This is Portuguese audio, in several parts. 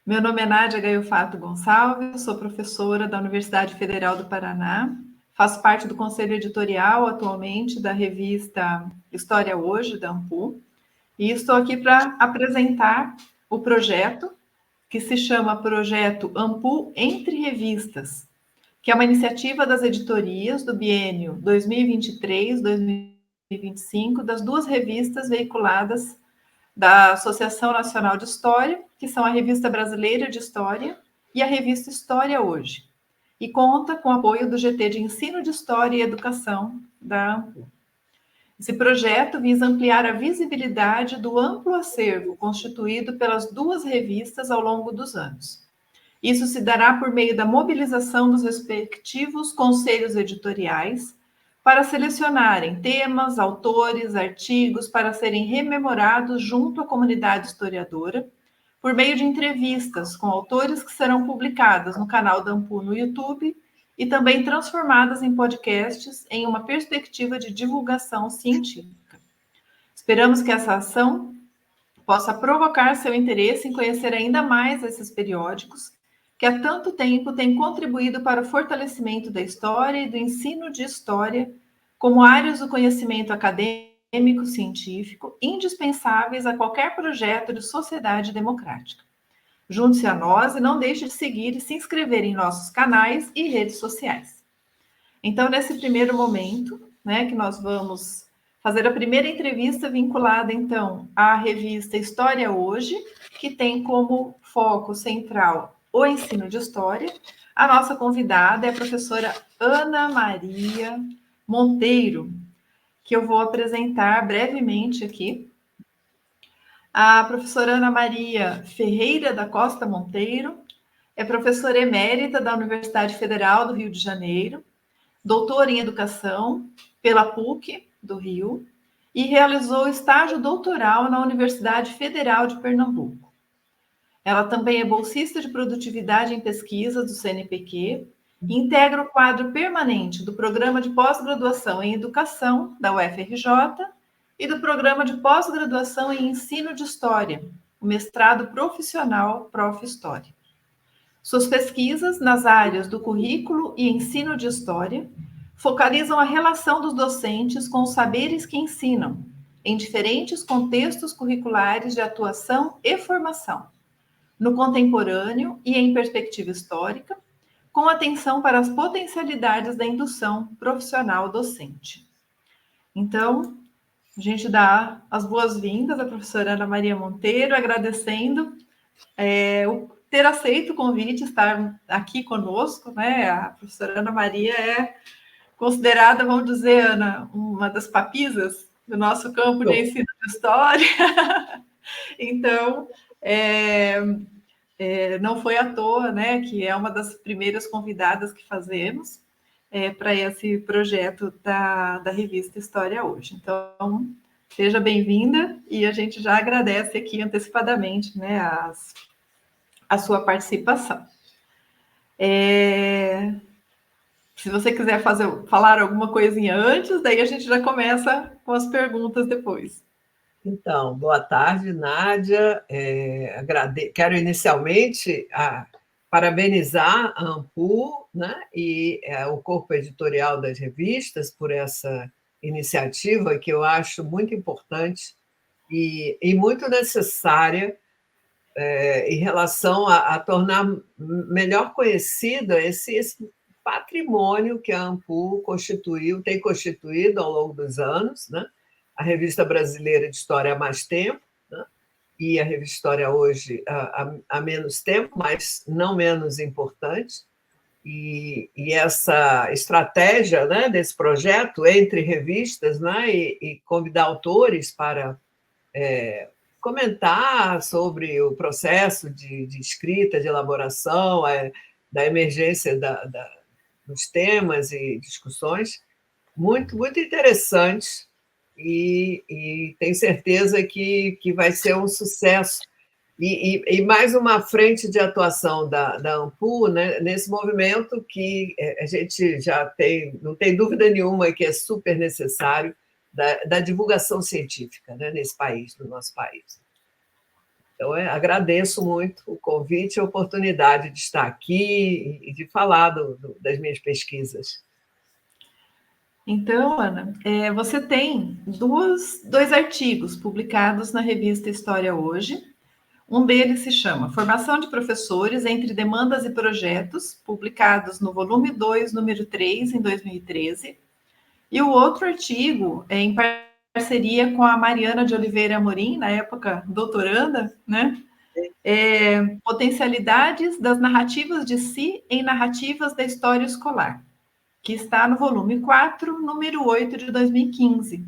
Meu nome é Nádia Gaiofato Gonçalves, sou professora da Universidade Federal do Paraná, faço parte do conselho editorial atualmente da revista História Hoje, da AMPU, e estou aqui para apresentar o projeto que se chama Projeto AMPU Entre Revistas, que é uma iniciativa das editorias do biênio 2023-2025 das duas revistas veiculadas da Associação Nacional de História, que são a Revista Brasileira de História e a Revista História Hoje, e conta com o apoio do GT de Ensino de História e Educação da AMPU. Esse projeto visa ampliar a visibilidade do amplo acervo constituído pelas duas revistas ao longo dos anos. Isso se dará por meio da mobilização dos respectivos conselhos editoriais para selecionarem temas, autores, artigos para serem rememorados junto à comunidade historiadora, por meio de entrevistas com autores que serão publicadas no canal da AMPU no YouTube e também transformadas em podcasts em uma perspectiva de divulgação científica. Esperamos que essa ação possa provocar seu interesse em conhecer ainda mais esses periódicos que há tanto tempo têm contribuído para o fortalecimento da história e do ensino de história como áreas do conhecimento acadêmico, científico, indispensáveis a qualquer projeto de sociedade democrática. Junte-se a nós e não deixe de seguir e se inscrever em nossos canais e redes sociais. Então, nesse primeiro momento, que nós vamos fazer a primeira entrevista vinculada, então, à revista História Hoje, que tem como foco central o ensino de história. A nossa convidada é a professora Ana Maria Monteiro, que eu vou apresentar brevemente aqui. A professora Ana Maria Ferreira da Costa Monteiro é professora emérita da Universidade Federal do Rio de Janeiro, doutora em Educação pela PUC do Rio e realizou estágio doutoral na Universidade Federal de Pernambuco. Ela também é bolsista de produtividade em pesquisa do CNPq e integra o quadro permanente do Programa de Pós-Graduação em Educação da UFRJ e do Programa de Pós-Graduação em Ensino de História, o mestrado profissional Prof. História. Suas pesquisas nas áreas do currículo e ensino de história focalizam a relação dos docentes com os saberes que ensinam, em diferentes contextos curriculares de atuação e formação, no contemporâneo e em perspectiva histórica, com atenção para as potencialidades da indução profissional docente. Então, a gente dá as boas-vindas à professora Ana Maria Monteiro, agradecendo ter aceito o convite, estar aqui conosco, né? A professora Ana Maria é considerada, vamos dizer, Ana, uma das papisas do nosso campo de ensino de história. Então, não foi à toa, né, que é uma das primeiras convidadas que fazemos para esse projeto da revista História Hoje. Então, seja bem-vinda e a gente já agradece aqui antecipadamente, né, a sua participação. Se você quiser falar alguma coisinha antes, daí a gente já começa com as perguntas depois. Então, boa tarde, Nádia. Quero inicialmente parabenizar a AMPU, né, e o corpo editorial das revistas por essa iniciativa que eu acho muito importante e muito necessária em relação a tornar melhor conhecida esse patrimônio que a AMPU tem constituído ao longo dos anos, né? A Revista Brasileira de História há mais tempo, né? E a Revista História Hoje há menos tempo, mas não menos importante. E essa estratégia, né, desse projeto entre revistas, né, e convidar autores para comentar sobre o processo de escrita, de elaboração, da emergência dos temas e discussões, muito, muito interessante, e tenho certeza que vai ser um sucesso. E mais uma frente de atuação da AMPU, né, nesse movimento que a gente já não tem dúvida nenhuma que é super necessário, da divulgação científica, né, nesse país, no nosso país. Então, agradeço muito o convite e a oportunidade de estar aqui e de falar das minhas pesquisas. Então, Ana, você tem dois artigos publicados na revista História Hoje. Um deles se chama Formação de Professores entre Demandas e Projetos, publicados no volume 2, número 3, em 2013. E o outro artigo é em parceria com a Mariana de Oliveira Amorim, na época doutoranda, né? Potencialidades das narrativas de si em narrativas da história escolar, que está no volume 4, número 8, de 2015.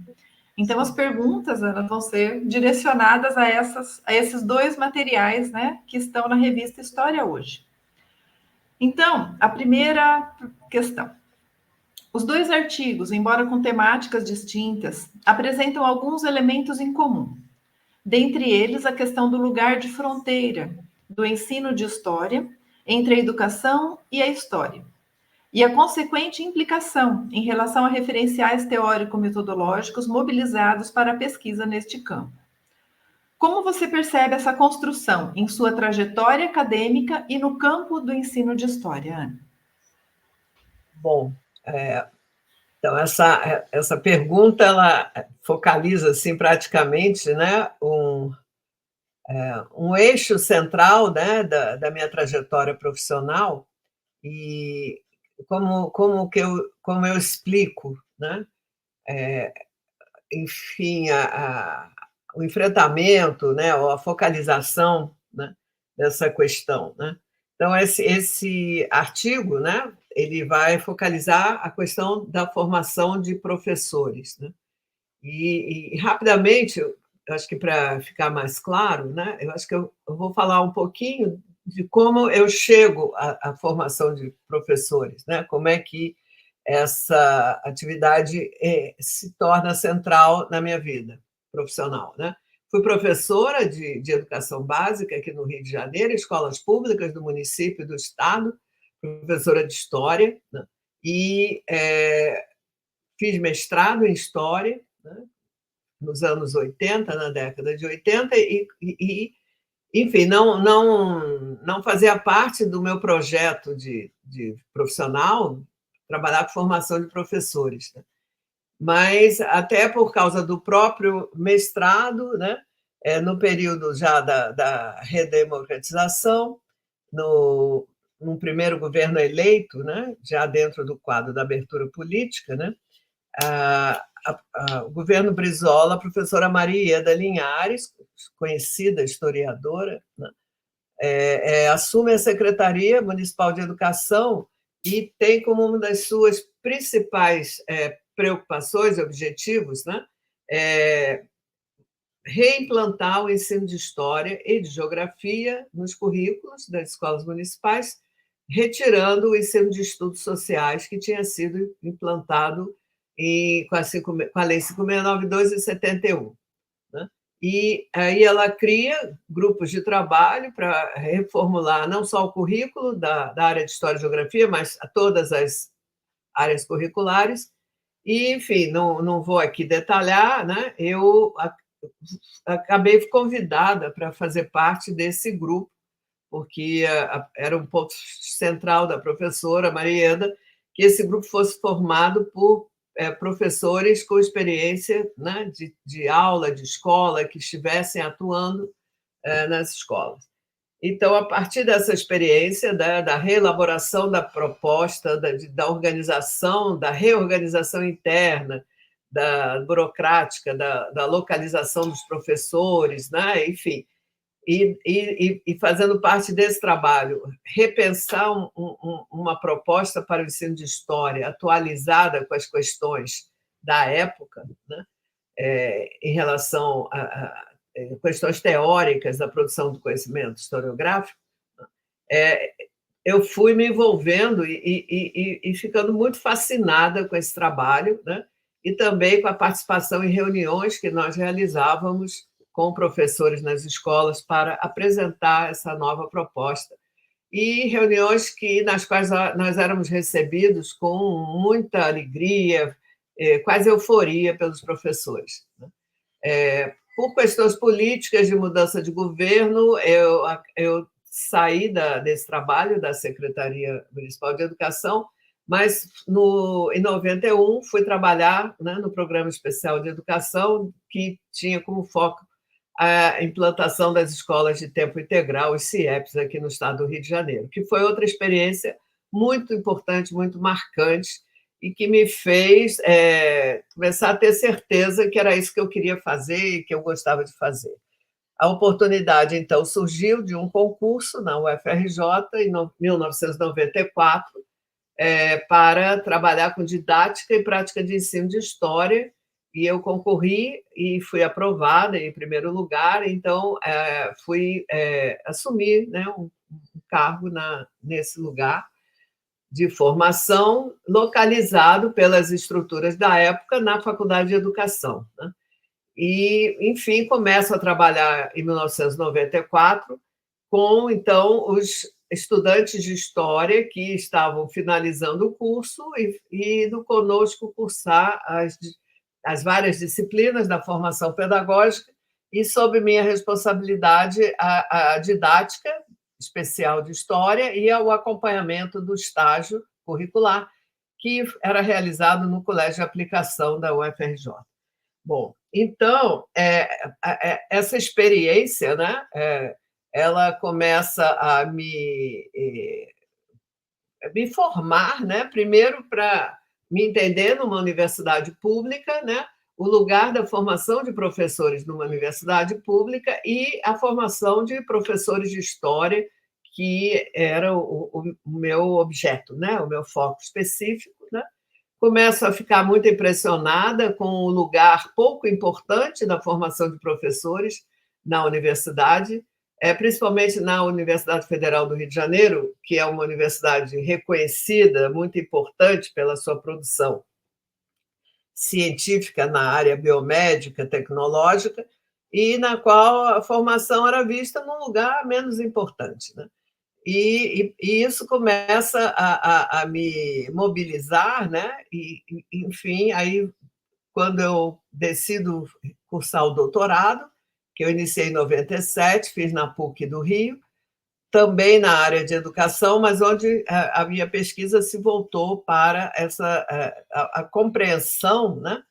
Então, as perguntas, Ana, vão ser direcionadas a esses dois materiais, né, que estão na revista História Hoje. Então, a primeira questão. Os dois artigos, embora com temáticas distintas, apresentam alguns elementos em comum. Dentre eles, a questão do lugar de fronteira do ensino de história entre a educação e a história, e a consequente implicação em relação a referenciais teórico-metodológicos mobilizados para a pesquisa neste campo. Como você percebe essa construção em sua trajetória acadêmica e no campo do ensino de história, Ana? Bom, então essa pergunta ela focaliza assim praticamente, né, um eixo central, né, da minha trajetória profissional. E como eu explico, né? Enfim, o enfrentamento, né, ou a focalização, né, dessa questão, né? Então, esse artigo, né, ele vai focalizar a questão da formação de professores, né? E rapidamente, eu acho que para ficar mais claro, né, eu acho que eu vou falar um pouquinho de como eu chego à formação de professores, né? Como é que essa atividade se torna central na minha vida profissional, né? Fui professora de educação básica aqui no Rio de Janeiro, escolas públicas do município e do estado, professora de história, né? E fiz mestrado em história, né, nos anos 80, na década de 80, enfim, não fazia parte do meu projeto de profissional trabalhar com formação de professores, né? Mas até por causa do próprio mestrado, né, no período já da redemocratização, num primeiro governo eleito, né, já dentro do quadro da abertura política, né, o governo Brizola, a professora Maria Ieda Linhares, conhecida historiadora, né, assume a Secretaria Municipal de Educação e tem como uma das suas principais preocupações e objetivos, né, reimplantar o ensino de História e de Geografia nos currículos das escolas municipais, retirando o ensino de Estudos Sociais que tinha sido implantado com a Lei 5.692 em 71. Né? E aí ela cria grupos de trabalho para reformular não só o currículo da área de História e Geografia, mas todas as áreas curriculares. E, enfim, não vou aqui detalhar, né? Eu acabei convidada para fazer parte desse grupo, porque era um ponto central da professora Mariana que esse grupo fosse formado por professores com experiência, né, de aula, de escola, que estivessem atuando nas escolas. Então, a partir dessa experiência, da reelaboração da proposta, da organização, da reorganização interna, da burocrática, da localização dos professores, né, enfim, e fazendo parte desse trabalho, repensar uma proposta para o ensino de história atualizada com as questões da época, né, em relação a questões teóricas da produção do conhecimento historiográfico, eu fui me envolvendo e ficando muito fascinada com esse trabalho, né, e também com a participação em reuniões que nós realizávamos com professores nas escolas para apresentar essa nova proposta. E reuniões nas quais nós éramos recebidos com muita alegria, quase euforia pelos professores. por questões políticas de mudança de governo, eu saí desse trabalho da Secretaria Municipal de Educação, mas em 91 fui trabalhar, né, no Programa Especial de Educação, que tinha como foco a implantação das escolas de tempo integral, os CIEPs, aqui no estado do Rio de Janeiro, que foi outra experiência muito importante, muito marcante, e que me fez começar a ter certeza que era isso que eu queria fazer e que eu gostava de fazer. A oportunidade, então, surgiu de um concurso na UFRJ, em 1994, para trabalhar com didática e prática de ensino de história, e eu concorri e fui aprovada em primeiro lugar, então fui assumir, né, um cargo nesse lugar de formação localizado pelas estruturas da época na Faculdade de Educação, né? E, enfim, começo a trabalhar em 1994 com, então, os estudantes de História que estavam finalizando o curso e indo conosco cursar as várias disciplinas da formação pedagógica e, sob minha responsabilidade, a didática especial de História e o acompanhamento do estágio curricular, que era realizado no Colégio de Aplicação da UFRJ. Bom, então, essa experiência, né, ela começa a me formar, né, primeiro para me entender numa universidade pública, né, o lugar da formação de professores numa universidade pública e a formação de professores de história, que era o meu objeto, né, o meu foco específico, né. Começo a ficar muito impressionada com o lugar pouco importante da formação de professores na universidade, principalmente na Universidade Federal do Rio de Janeiro, que é uma universidade reconhecida, muito importante pela sua produção científica na área biomédica, tecnológica, e na qual a formação era vista num lugar menos importante, né? E isso começa a me mobilizar, né? Enfim, aí, quando eu decido cursar o doutorado, que eu iniciei em 97, fiz na PUC do Rio, também na área de educação, mas onde a minha pesquisa se voltou para a compreensão, né,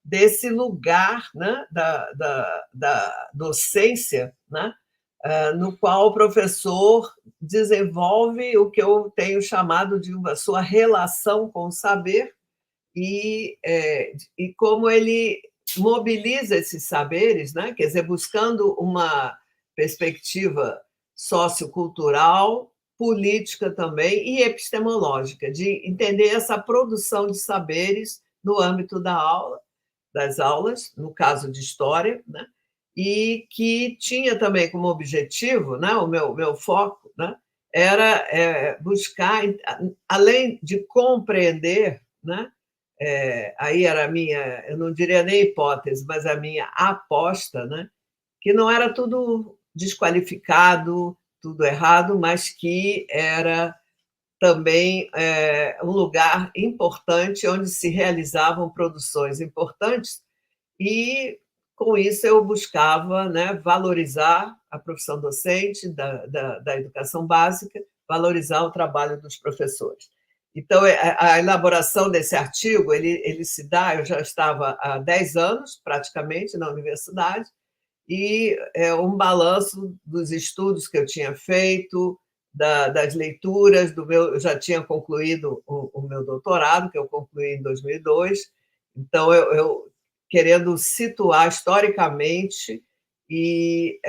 desse lugar, né, da docência, né, no qual o professor desenvolve o que eu tenho chamado de uma sua relação com o saber e como ele mobiliza esses saberes, né? Quer dizer, buscando uma perspectiva sociocultural, política também e epistemológica, de entender essa produção de saberes no âmbito das aulas, no caso de história, né? E que tinha também como objetivo, né, o meu foco, né, era buscar, além de compreender, né, aí era a minha, eu não diria nem hipótese, mas a minha aposta, né, que não era tudo desqualificado, tudo errado, mas que era também um lugar importante onde se realizavam produções importantes e, com isso, eu buscava, né, valorizar a profissão docente, da educação básica, valorizar o trabalho dos professores. Então, a elaboração desse artigo, ele se dá, eu já estava há 10 anos, praticamente, na universidade, e um balanço dos estudos que eu tinha feito, das leituras, eu já tinha concluído o meu doutorado, que eu concluí em 2002, então eu querendo situar historicamente e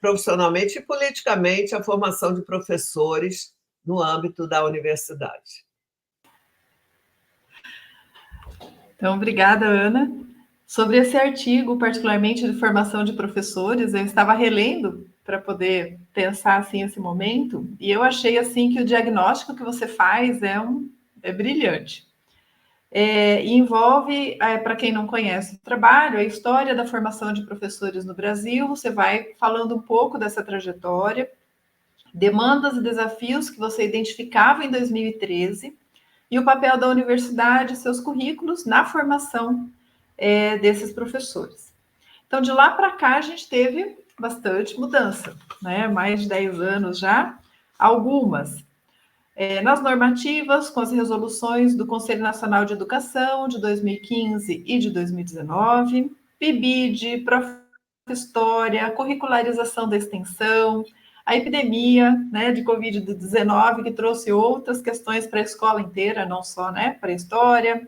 profissionalmente e politicamente a formação de professores no âmbito da universidade. Então, obrigada, Ana. Sobre esse artigo, particularmente de formação de professores, eu estava relendo para poder pensar assim esse momento, e eu achei assim que o diagnóstico que você faz é brilhante. E envolve, para quem não conhece o trabalho, a história da formação de professores no Brasil. Você vai falando um pouco dessa trajetória, demandas e desafios que você identificava em 2013 e o papel da universidade e seus currículos na formação desses professores. Então, de lá para cá, a gente teve bastante mudança, né? Mais de 10 anos já, algumas. Nas normativas, com as resoluções do Conselho Nacional de Educação de 2015 e de 2019, PIBID, História, curricularização da extensão, a epidemia, né, de Covid-19, que trouxe outras questões para a escola inteira, não só, né, para a história,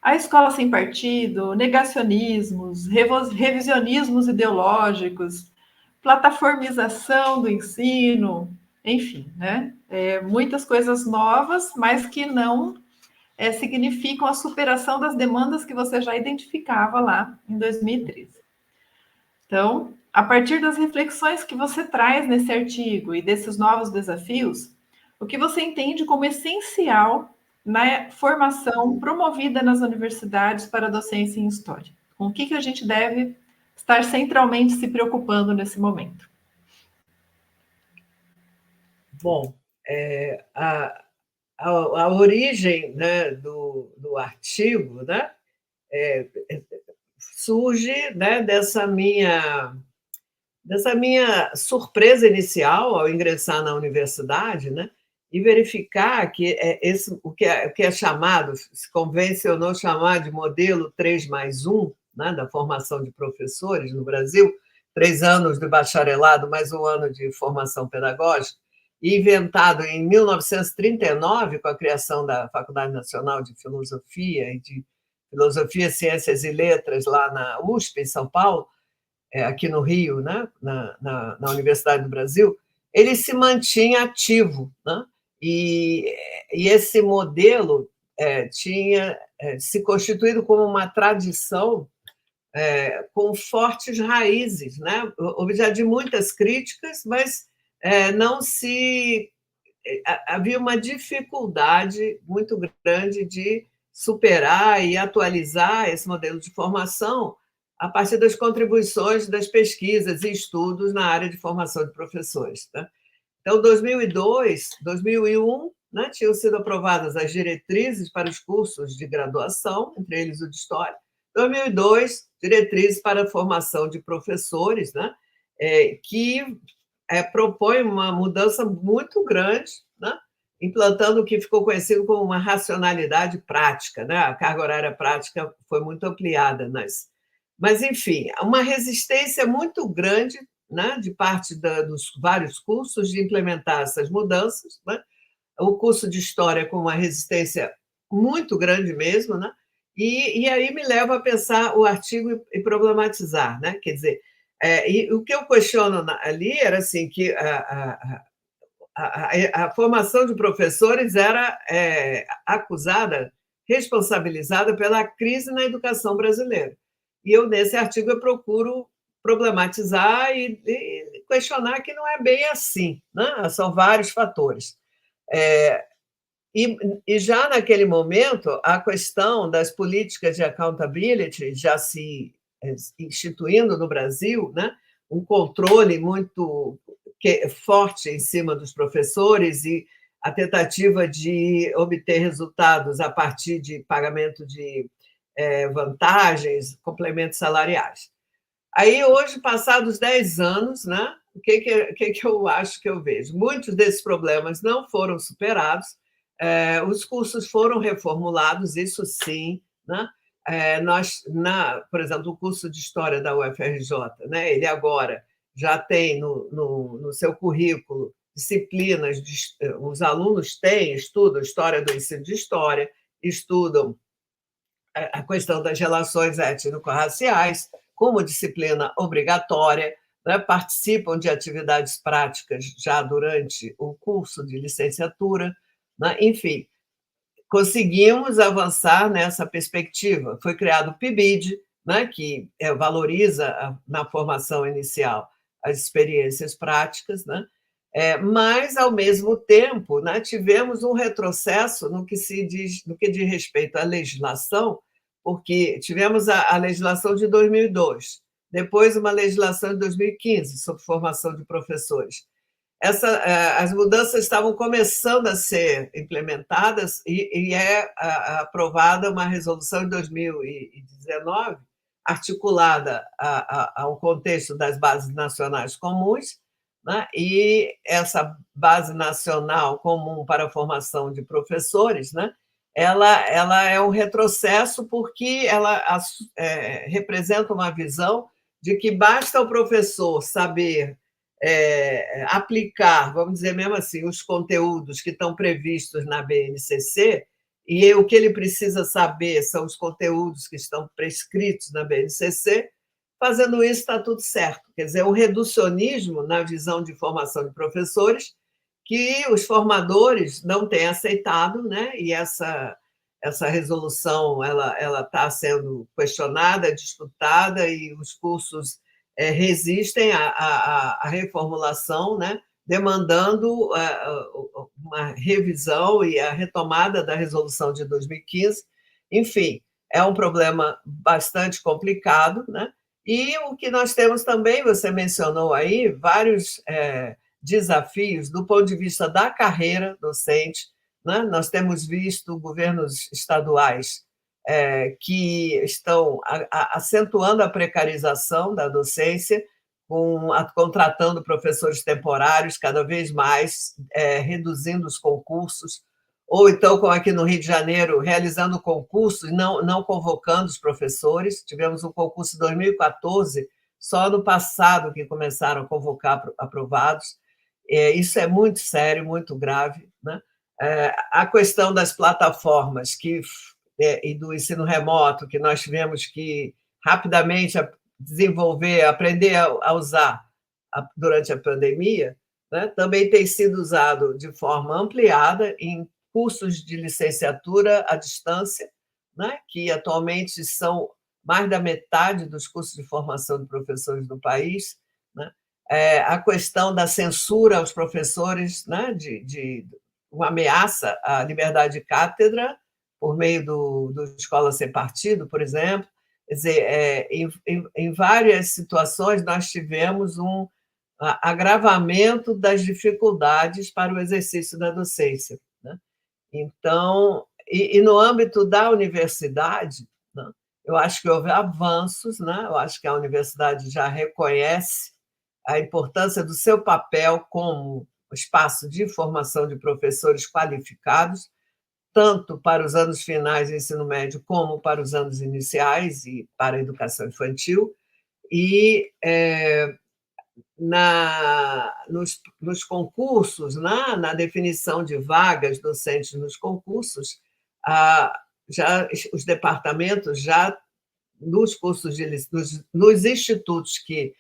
a escola sem partido, negacionismos, revisionismos ideológicos, plataformização do ensino, enfim, né? Muitas coisas novas, mas que não significam a superação das demandas que você já identificava lá em 2013. Então, a partir das reflexões que você traz nesse artigo e desses novos desafios, o que você entende como essencial na formação promovida nas universidades para a docência em história? Com o que a gente deve estar centralmente se preocupando nesse momento? Bom, a origem, né, do artigo, né, surge, né, dessa minha surpresa inicial ao ingressar na universidade, né, e verificar que o que é chamado, se convencionou chamar de modelo 3+1, né, da formação de professores no Brasil, 3 anos de bacharelado mais 1 ano de formação pedagógica, inventado em 1939 com a criação da Faculdade Nacional de Filosofia e de Filosofia, Ciências e Letras lá na USP, em São Paulo, aqui no Rio, né, na Universidade do Brasil, ele se mantinha ativo, né? E esse modelo tinha se constituído como uma tradição com fortes raízes, né? Houve já de muitas críticas, mas não se havia uma dificuldade muito grande de superar e atualizar esse modelo de formação a partir das contribuições das pesquisas e estudos na área de formação de professores. Né? Então, 2002, 2001, né, tinham sido aprovadas as diretrizes para os cursos de graduação, entre eles o de História. 2002, diretrizes para a formação de professores, né, que propõe uma mudança muito grande, né, implantando o que ficou conhecido como uma racionalidade prática. Né? A carga horária prática foi muito ampliada mas, enfim, uma resistência muito grande, né, de parte dos vários cursos de implementar essas mudanças. Né? O curso de História com uma resistência muito grande mesmo, né? E aí me leva a pensar o artigo e problematizar. Né? Quer dizer, e o que eu questiono ali era assim, que a formação de professores era acusada, responsabilizada pela crise na educação brasileira. E eu, nesse artigo, eu procuro problematizar e questionar que não é bem assim, né? São vários fatores. E já naquele momento, a questão das políticas de accountability já se instituindo no Brasil, né? Um controle muito forte em cima dos professores e a tentativa de obter resultados a partir de pagamento de vantagens, complementos salariais. Aí, hoje, passados 10 anos, né, o que eu acho que eu vejo? Muitos desses problemas não foram superados, os cursos foram reformulados, isso sim. Né? Por exemplo, o curso de História da UFRJ, né, ele agora já tem no seu currículo disciplinas, os alunos estudam História do Ensino de História, estudam a questão das relações étnico-raciais como disciplina obrigatória, né? Participam de atividades práticas já durante o curso de licenciatura. Né? Enfim, conseguimos avançar nessa perspectiva. Foi criado o PIBID, né? Que valoriza na formação inicial as experiências práticas, né? Mas, ao mesmo tempo, né, tivemos um retrocesso no que diz respeito à legislação, porque tivemos a legislação de 2002, depois uma legislação de 2015 sobre formação de professores. As mudanças estavam começando a ser implementadas e é aprovada uma resolução em 2019 articulada ao contexto das bases nacionais comuns, né? E essa base nacional comum para a formação de professores, né? Ela é um retrocesso porque ela representa uma visão de que basta o professor saber aplicar, vamos dizer mesmo assim, os conteúdos que estão previstos na BNCC, e o que ele precisa saber são os conteúdos que estão prescritos na BNCC. Fazendo isso, está tudo certo. Quer dizer, o reducionismo na visão de formação de professores que os formadores não têm aceitado, né? E essa resolução ela está sendo questionada, disputada, e os cursos resistem à reformulação, né? Demandando uma revisão e a retomada da resolução de 2015. Enfim, é um problema bastante complicado, né? E o que nós temos também, você mencionou aí, vários desafios do ponto de vista da carreira docente, né? Nós temos visto governos estaduais que estão acentuando a precarização da docência, contratando professores temporários cada vez mais, reduzindo os concursos, ou então, como aqui no Rio de Janeiro, realizando concursos e não convocando os professores. Tivemos um concurso em 2014, só no passado que começaram a convocar aprovados. Isso é muito sério, muito grave, né? A questão das plataformas e do ensino remoto, que nós tivemos que rapidamente desenvolver, aprender a usar durante a pandemia, né? Também tem sido usado de forma ampliada em cursos de licenciatura à distância, né? Que atualmente são mais da metade dos cursos de formação de professores do país, né? A questão da censura aos professores, né? de uma ameaça à liberdade de cátedra por meio do Escola Sem Partido, por exemplo. Quer dizer, em várias situações nós tivemos um agravamento das dificuldades para o exercício da docência, né? Então, e no âmbito da universidade, né, eu acho que houve avanços, né? Eu acho que a universidade já reconhece a importância do seu papel como espaço de formação de professores qualificados, tanto para os anos finais do ensino médio como para os anos iniciais e para a educação infantil. E nos concursos, na definição de vagas docentes nos concursos, os departamentos já nos cursos nos institutos que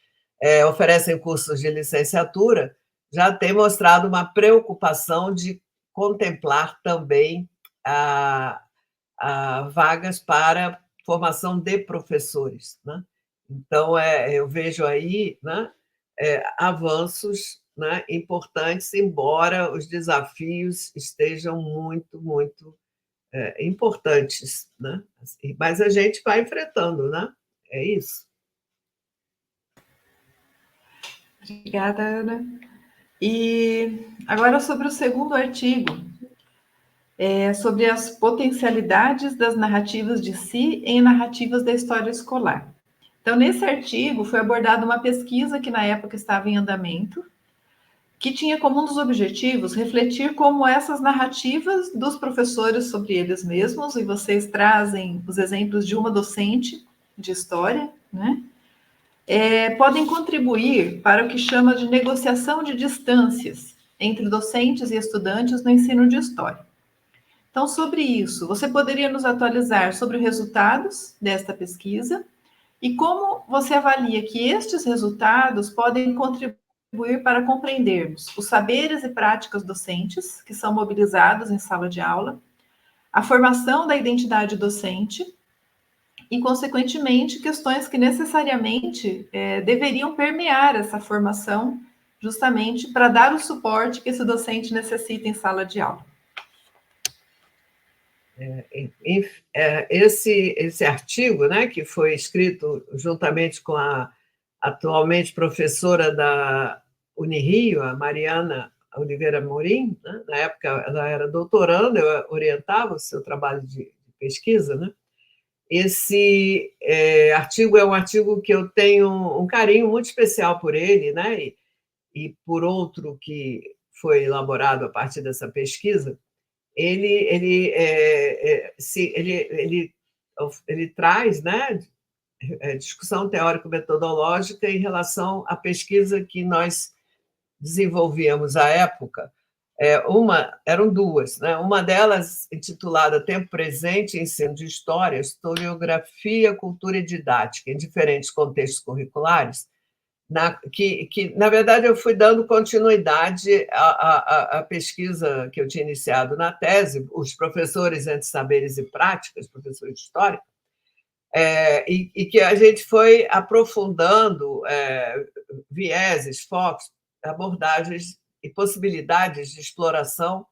oferecem cursos de licenciatura já têm mostrado uma preocupação de contemplar também vagas para formação de professores, né? Então, eu vejo aí, né, avanços, né, importantes, embora os desafios estejam muito, muito importantes, né? Mas a gente vai enfrentando, né? É isso. Obrigada, Ana. E agora sobre o segundo artigo, sobre as potencialidades das narrativas de si em narrativas da história escolar. Então, nesse artigo foi abordada uma pesquisa que na época estava em andamento, que tinha como um dos objetivos refletir como essas narrativas dos professores sobre eles mesmos, e vocês trazem os exemplos de uma docente de história, né? Podem contribuir para o que chama de negociação de distâncias entre docentes e estudantes no ensino de história. Então, sobre isso, você poderia nos atualizar sobre os resultados desta pesquisa e como você avalia que estes resultados podem contribuir para compreendermos os saberes e práticas docentes que são mobilizados em sala de aula, a formação da identidade docente e, consequentemente, questões que necessariamente deveriam permear essa formação, justamente para dar o suporte que esse docente necessita em sala de aula. Esse artigo, né, que foi escrito juntamente com a atualmente professora da Unirio, a Mariana Oliveira Morim, né? Na época ela era doutoranda, eu orientava o seu trabalho de pesquisa, né? Esse artigo é um artigo que eu tenho um carinho muito especial por ele, né? E por outro que foi elaborado a partir dessa pesquisa. Ele traz, né, discussão teórico-metodológica em relação à pesquisa que nós desenvolvíamos à época. Eram duas, né? Uma delas intitulada Tempo Presente, Ensino de História, Historiografia, Cultura e Didática, em diferentes contextos curriculares, na verdade, eu fui dando continuidade à pesquisa que eu tinha iniciado na tese, os professores entre saberes e práticas, professores de história, e que a gente foi aprofundando vieses, focos, abordagens e possibilidades de exploração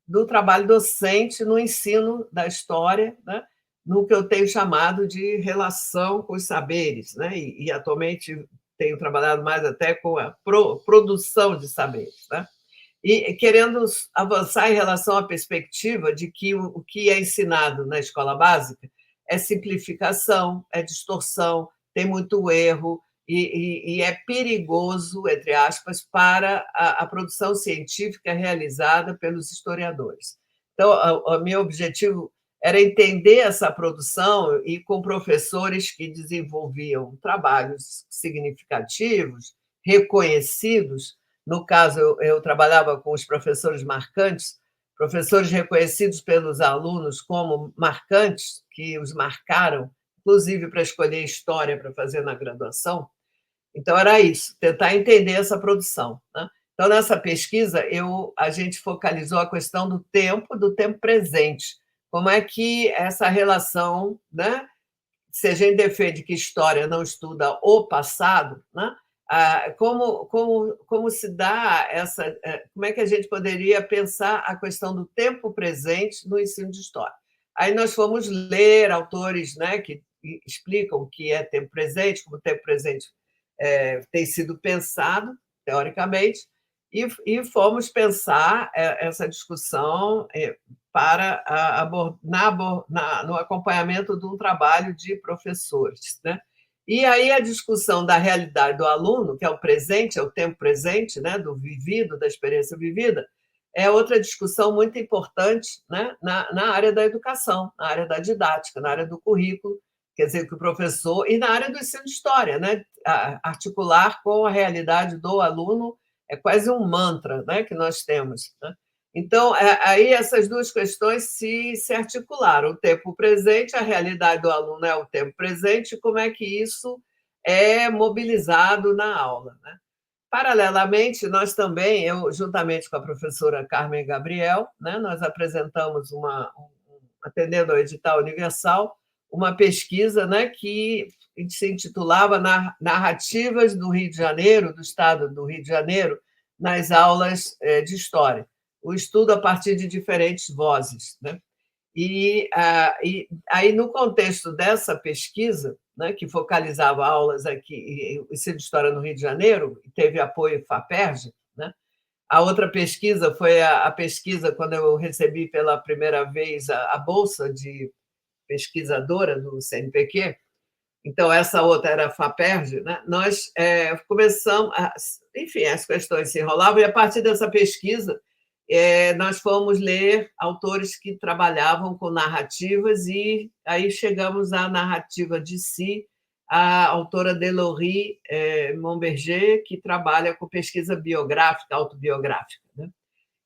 do trabalho docente no ensino da história, né? No que eu tenho chamado de relação com os saberes, né? E atualmente tenho trabalhado mais até com a produção de saberes, né? E querendo avançar em relação à perspectiva de que o que é ensinado na escola básica é simplificação, é distorção, tem muito erro e é perigoso, entre aspas, para a produção científica realizada pelos historiadores. Então, o meu objetivo era entender essa produção e com professores que desenvolviam trabalhos significativos, reconhecidos. No caso, eu trabalhava com os professores marcantes, professores reconhecidos pelos alunos como marcantes, que os marcaram, inclusive para escolher história para fazer na graduação. Então, era isso, tentar entender essa produção, né? Então, nessa pesquisa, a gente focalizou a questão do tempo presente. Como é que essa relação, né? Se a gente defende que história não estuda o passado, né? Como se dá essa. Como é que a gente poderia pensar a questão do tempo presente no ensino de história? Aí nós fomos ler autores, né, que explicam o que é tempo presente, como o tempo presente tem sido pensado, teoricamente, e fomos pensar essa discussão para no acompanhamento de um trabalho de professores, né? E aí a discussão da realidade do aluno, que é o presente, é o tempo presente, né, do vivido, da experiência vivida, é outra discussão muito importante, né, na área da educação, na área da didática, na área do currículo, quer dizer, que o professor, e na área do ensino de história, né, articular com a realidade do aluno é quase um mantra, né, que nós temos, né? Então, aí essas duas questões se articularam. O tempo presente, a realidade do aluno é o tempo presente, como é que isso é mobilizado na aula, né? Paralelamente, nós também, eu juntamente com a professora Carmen Gabriel, né, nós apresentamos atendendo ao edital universal, uma pesquisa, né, que se intitulava Narrativas do Rio de Janeiro, do Estado do Rio de Janeiro, nas aulas de história. O estudo a partir de diferentes vozes, né? E aí, no contexto dessa pesquisa, né, que focalizava aulas aqui, ensino de história no Rio de Janeiro, teve apoio FAPERJ, né? A outra pesquisa foi a pesquisa quando eu recebi pela primeira vez a bolsa de pesquisadora do CNPq. Então, essa outra era a FAPERJ, né? Nós começamos, enfim, as questões se enrolavam, e a partir dessa pesquisa, nós fomos ler autores que trabalhavam com narrativas, e aí chegamos à narrativa de Si, a autora Delory Monberger, que trabalha com pesquisa biográfica, autobiográfica, né?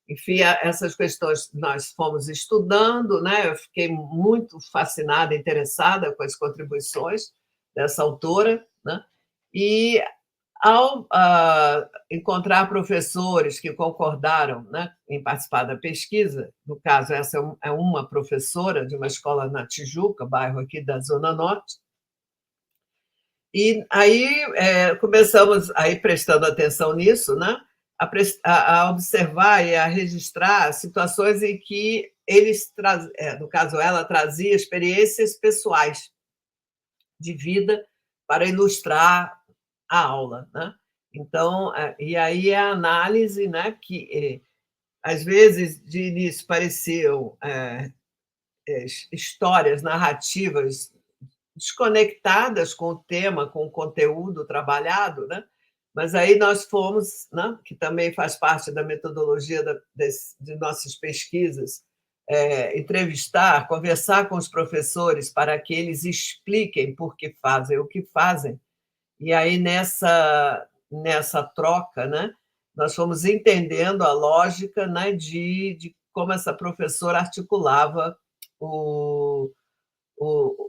Enfim, essas questões nós fomos estudando, né? Eu fiquei muito fascinada, interessada com as contribuições dessa autora, né? E ao encontrar professores que concordaram, né, em participar da pesquisa, no caso, essa é uma professora de uma escola na Tijuca, bairro aqui da Zona Norte, e aí começamos aí prestando atenção nisso, né, a observar e a registrar situações em que no caso ela trazia experiências pessoais de vida para ilustrar a aula, né? Então, e aí a análise, né, que às vezes de início pareciam histórias, narrativas desconectadas com o tema, com o conteúdo trabalhado, né? Mas aí nós fomos, né, que também faz parte da metodologia de nossas pesquisas, entrevistar, conversar com os professores para que eles expliquem por que fazem o que fazem. E aí, nessa troca, né, nós fomos entendendo a lógica, né, de como essa professora articulava o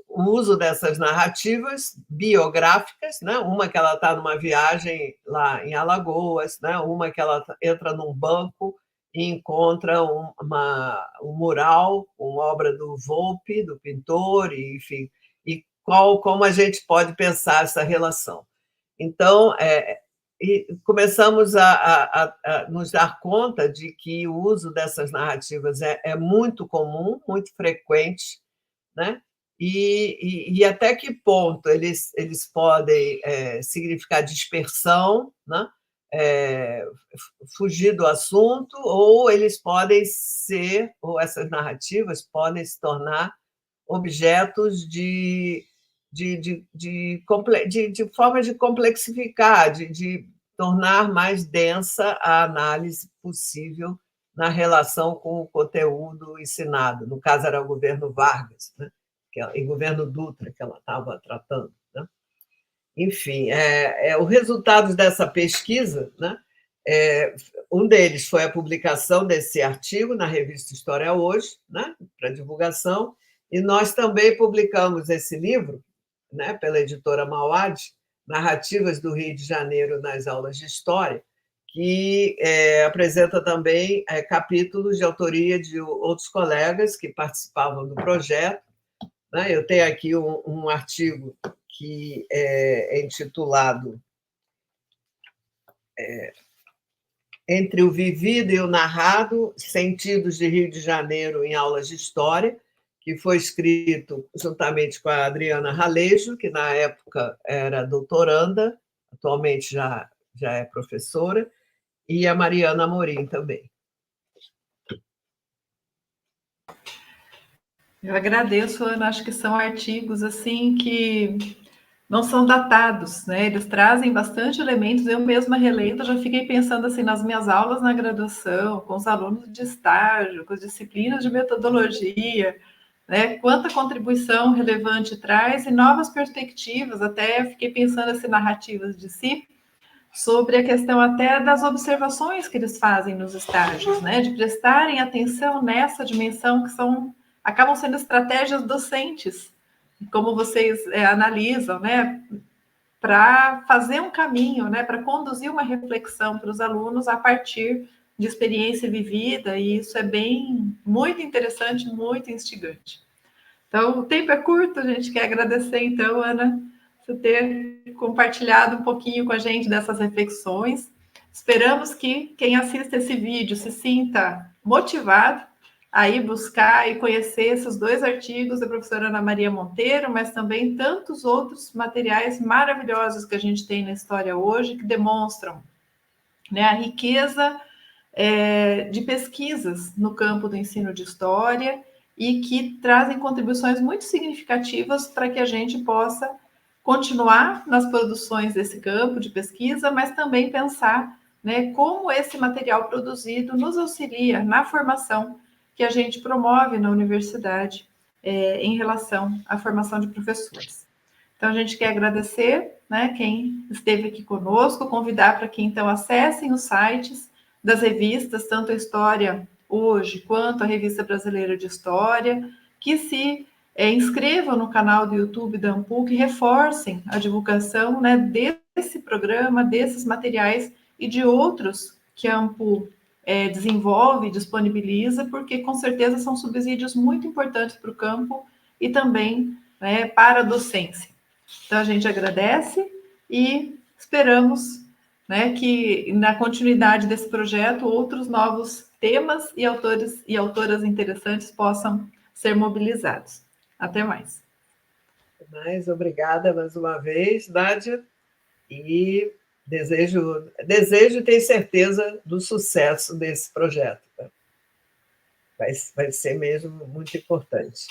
uso dessas narrativas biográficas, né? Uma que ela está numa viagem lá em Alagoas, né? Uma que ela entra num banco e encontra um mural, uma obra do Volpe, do pintor, e, enfim, e como a gente pode pensar essa relação. Então, e começamos a nos dar conta de que o uso dessas narrativas é muito comum, muito frequente, né? E até que ponto eles podem significar dispersão, né? Fugir do assunto, ou eles podem ser, ou essas narrativas podem se tornar objetos de forma de complexificar, de tornar mais densa a análise possível na relação com o conteúdo ensinado. No caso, era o governo Vargas, né? E governo Dutra, que ela estava tratando. Né? Enfim, o resultado dessa pesquisa, né? Um deles foi a publicação desse artigo na revista História Hoje, né? Para divulgação, e nós também publicamos esse livro, né? Pela editora Mauad, Narrativas do Rio de Janeiro nas Aulas de História, que apresenta também capítulos de autoria de outros colegas que participavam do projeto. Né? Eu tenho aqui um artigo que é intitulado Entre o Vivido e o Narrado, Sentidos de Rio de Janeiro em Aulas de História, que foi escrito juntamente com a Adriana Ralejo, que na época era doutoranda, atualmente já é professora, e a Mariana Amorim também. Eu agradeço, Ana. Acho que são artigos assim que não são datados, né? Eles trazem bastante elementos. Eu mesma relendo, já fiquei pensando assim nas minhas aulas na graduação, com os alunos de estágio, com as disciplinas de metodologia, né? Quanta contribuição relevante traz e novas perspectivas. Até fiquei pensando assim, narrativas de si, sobre a questão até das observações que eles fazem nos estágios, né? De prestarem atenção nessa dimensão que acabam sendo estratégias docentes, como vocês analisam, né? Para fazer um caminho, né? Para conduzir uma reflexão para os alunos a partir de experiência vivida, e isso é muito interessante, muito instigante. Então, o tempo é curto, a gente quer agradecer, então, Ana, por ter compartilhado um pouquinho com a gente dessas reflexões. Esperamos que quem assista esse vídeo se sinta motivado a ir buscar e conhecer esses 2 artigos da professora Ana Maria Monteiro, mas também tantos outros materiais maravilhosos que a gente tem na história hoje, que demonstram, né, a riqueza de pesquisas no campo do ensino de história e que trazem contribuições muito significativas para que a gente possa continuar nas produções desse campo de pesquisa, mas também pensar, né, como esse material produzido nos auxilia na formação que a gente promove na universidade em relação à formação de professores. Então, a gente quer agradecer, né, quem esteve aqui conosco, convidar para que, então, acessem os sites das revistas, tanto a História Hoje quanto a Revista Brasileira de História, que se inscrevam no canal do YouTube da AMPU, que reforcem a divulgação, né, desse programa, desses materiais e de outros que a AMPU desenvolve e disponibiliza, porque com certeza são subsídios muito importantes para o campo e também, né, para a docência. Então, a gente agradece e esperamos, né, que na continuidade desse projeto outros novos temas e autores e autoras interessantes possam ser mobilizados. Até mais. Obrigada mais uma vez, Nádia, e desejo e tenho certeza do sucesso desse projeto. vai ser mesmo muito importante.